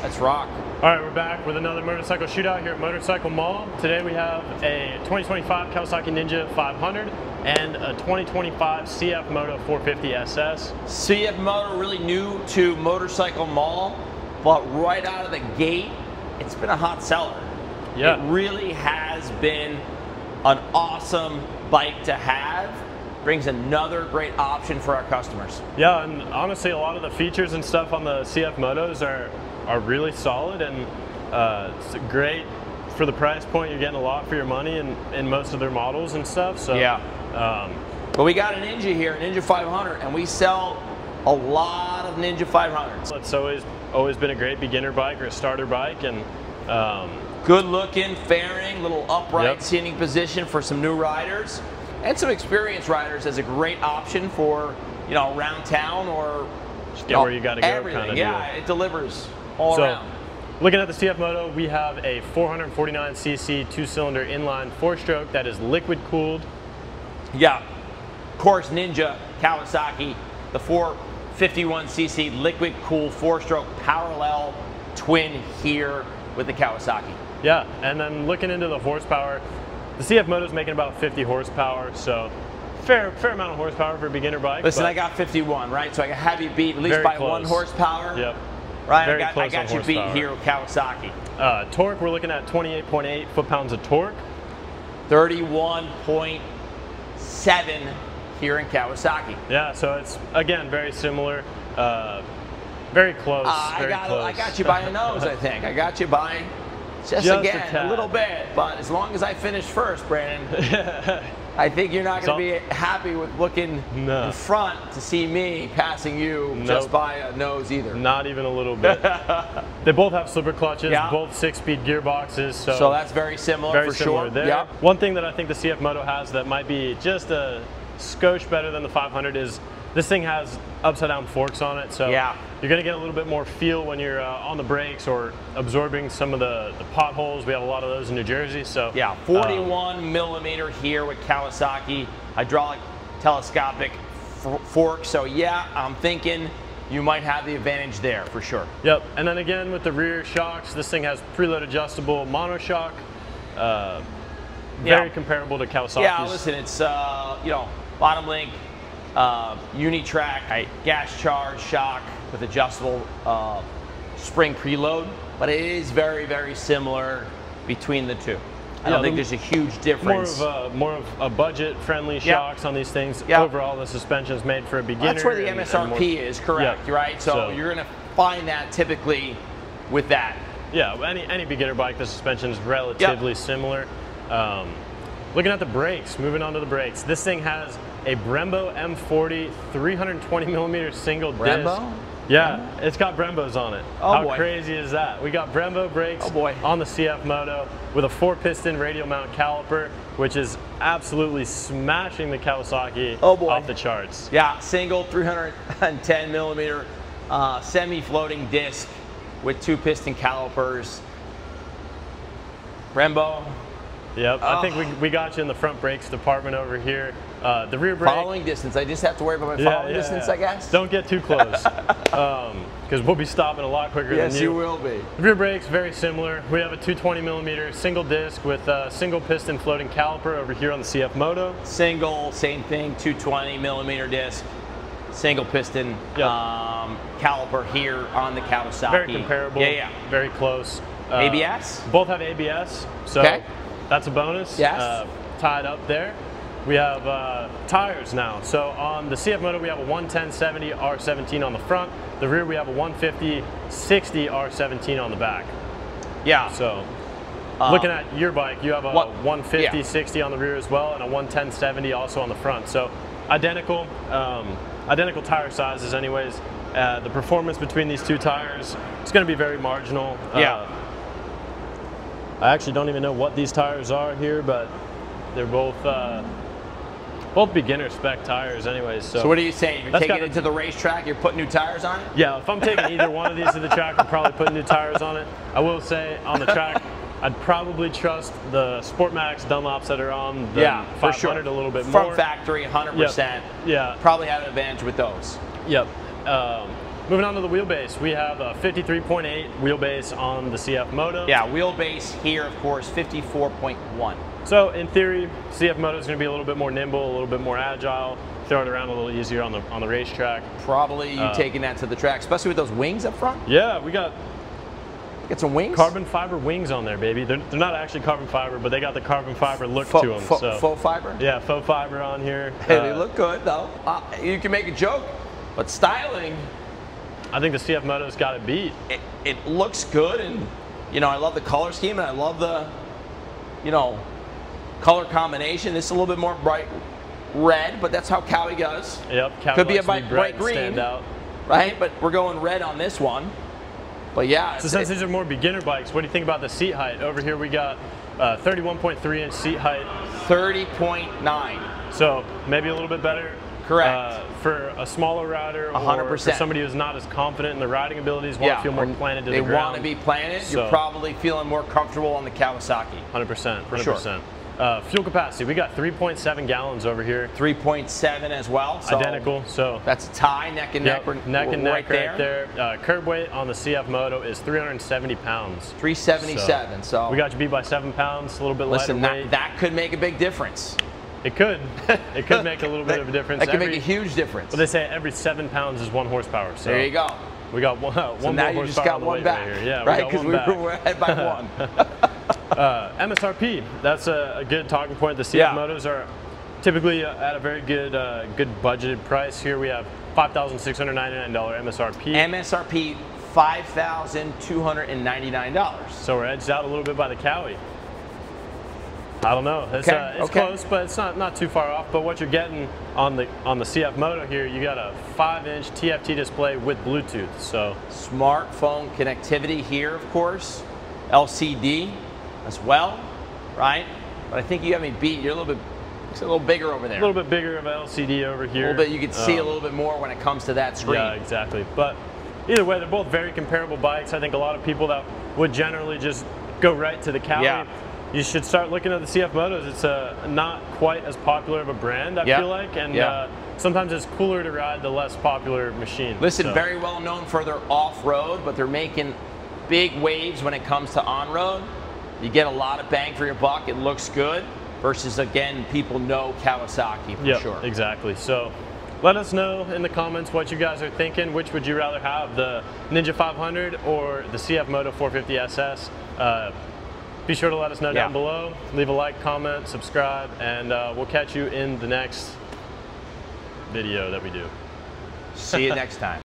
Let's rock. All right, we're back with another motorcycle shootout here at Motorcycle Mall. Today we have a 2025 Kawasaki Ninja 500 and a 2025 CFMOTO 450 SS. CFMOTO really new to Motorcycle Mall, but right out of the gate, it's been a hot seller. Yeah. It really has been an awesome bike to have. Brings another great option for our customers. Yeah, and honestly, a lot of the features and stuff on the CFMOTOs are really solid, and it's great for the price point. You're getting a lot for your money in most of their models and stuff. So yeah. But we got a Ninja here, a Ninja 500, and we sell a lot of Ninja 500s. It's always been a great beginner bike or a starter bike, and good looking, fairing, little upright Yep. seating position for some new riders. And some experienced riders as a great option for, you know, around town or just get where you got to go. Everything. Kind of Yeah, it delivers all around. Looking at the CFMOTO, we have a 449cc two-cylinder inline four-stroke that is liquid cooled. Yeah, of course, Ninja, Kawasaki, the 451cc liquid cooled four-stroke parallel twin here with the Kawasaki. Yeah, and then looking into the horsepower, the CFMOTO is making about 50 horsepower, so fair amount of horsepower for a beginner bike. Listen, I got 51, right? So I have you beat at least by close. 1 horsepower. Yep. Right, Very I close got on you beat horsepower. here with Kawasaki. Torque, we're looking at 28.8 foot-pounds of torque. 31.7 here in Kawasaki. Yeah, so it's, again, very similar. Very close, very close. I got you by a nose, I think. I got you by just again, a little bit. But as long as I finish first, Brandon, I think you're not going to be happy with looking in front to see me passing you just by a nose either. Not even a little bit. They both have slipper clutches, Yeah. both 6-speed gearboxes. So that's very similar for sure. There. Yeah. One thing that I think the CFMOTO has that might be just a skosh better than the 500 is this thing has upside down forks on it. So yeah. You're going to get a little bit more feel when you're on the brakes or absorbing some of the potholes. We have a lot of those in New Jersey. So yeah, 41 millimeter here with Kawasaki, hydraulic telescopic fork. So yeah, I'm thinking you might have the advantage there for sure. Yep, and then again with the rear shocks, this thing has preload adjustable monoshock. Very comparable to Kawasaki's. Yeah, listen, it's you know, bottom link, Unitrack, gas charge shock with adjustable spring preload, but it is very similar between the two. I don't think there's a huge difference. More of a budget-friendly shocks on these things. Yep. Overall, the suspension is made for a beginner. That's where the MSRP is, correct, right? So you're going to find that typically with that. Yeah, any beginner bike, the suspension is relatively similar. Looking at the brakes, moving on to the brakes. This thing has a Brembo M40 320 millimeter single disc. Yeah, it's got Brembos on it. How crazy is that? We got Brembo brakes on the CFMOTO with a 4-piston radial mount caliper, which is absolutely smashing the Kawasaki off the charts. Yeah, single 310 millimeter semi-floating disc with 2-piston calipers. Brembo. Yep, I think we got you in the front brakes department over here. The rear brake. Following distance. I just have to worry about my following distance, I guess. Don't get too close, because we'll be stopping a lot quicker than you. Yes, you will be. The rear brakes, very similar. We have a 220 millimeter single disc with a single piston floating caliper over here on the CFMOTO. Single, same thing, 220 millimeter disc. Single piston caliper here on the Kawasaki. Very comparable. Yeah. Very close. ABS? Both have ABS, so that's a bonus. Yes. Tied up there. We have tires now. So on the CFMOTO, we have a 110/70 R17 on the front. The rear, we have a 150/60 R17 on the back. Yeah. So looking at your bike, you have a 150/60 on the rear as well, and a 110/70 also on the front. So identical tire sizes anyways. The performance between these two tires is going to be very marginal. I actually don't even know what these tires are here, but they're both beginner spec tires anyways. So what are you saying? You're taking it to the racetrack, you're putting new tires on it? Yeah, if I'm taking either one of these to the track, I'm probably putting new tires on it. I will say on the track, I'd probably trust the Sport Max Dunlops that are on the 500 a little bit more. From factory, 100%. Yeah. Probably have an advantage with those. Yep. moving on to the wheelbase, we have a 53.8 wheelbase on the CFMOTO. Yeah, wheelbase here, of course, 54.1. So in theory, CFMOTO is going to be a little bit more nimble, a little bit more agile, throw it around a little easier on the racetrack. Probably you taking that to the track, especially with those wings up front. Yeah, we got some wings. Carbon fiber wings on there, baby. They're not actually carbon fiber, but they got the carbon fiber look to them. Faux fiber. Yeah, faux fiber on here. Hey, they look good though. You can make a joke, but styling, I think the CFMOTO's got it beat. It looks good, and I love the color scheme, and I love the color combination. This is a little bit more bright red, but that's how Cowie goes. Yep, Cowie could be a bright green, stand out. Right? But we're going red on this one. But yeah. So since these are more beginner bikes, what do you think about the seat height? Over here we got 31.3-inch seat height. 30.9. So maybe a little bit better. Correct. For a smaller rider, 100%. Or for somebody who's not as confident in the riding abilities, want to feel more planted to the ground. They want to be planted. So, you're probably feeling more comfortable on the Kawasaki. 100%. For sure. Fuel capacity, we got 3.7 gallons over here. 3.7 as well. So identical. So that's a tie, neck and neck. Neck and neck right there. Curb weight on the CFMOTO is 370 pounds. 377. So we got you beat by 7 pounds, a little bit lighter weight. That could make a big difference. It could. It could make a little bit of a difference. That could make a huge difference. But they say every 7 pounds is 1 horsepower. So there you go. We got one so now you just got one back. Right here. Yeah, right? Because we were ahead by 1. MSRP, that's a good talking point. The CFMOTOs are typically at a very good good budgeted price. Here we have $5,699 MSRP. MSRP $5,299. So we're edged out a little bit by the Cowie. I don't know. It's, it's close, but it's not too far off. But what you're getting on the CFMOTO here, you got a 5-inch TFT display with Bluetooth. So smartphone connectivity here, of course. LCD as well, right? But I think you have me beat. You're it's a little bigger over there. A little bit bigger of an LCD over here. A little bit. You can see a little bit more when it comes to that screen. Yeah, exactly. But either way, they're both very comparable bikes. I think a lot of people that would generally just go right to the Cowie, you should start looking at the CFMOTOs. It's not quite as popular of a brand, I feel like, and sometimes it's cooler to ride the less popular machine. Listen, very well known for their off-road, but they're making big waves when it comes to on-road. You get a lot of bang for your buck. It looks good versus, again, people know Kawasaki for sure. Exactly. So let us know in the comments what you guys are thinking. Which would you rather have, the Ninja 500 or the CFMOTO 450 SS? Be sure to let us know down below. Leave a like, comment, subscribe, and we'll catch you in the next video that we do. See you next time.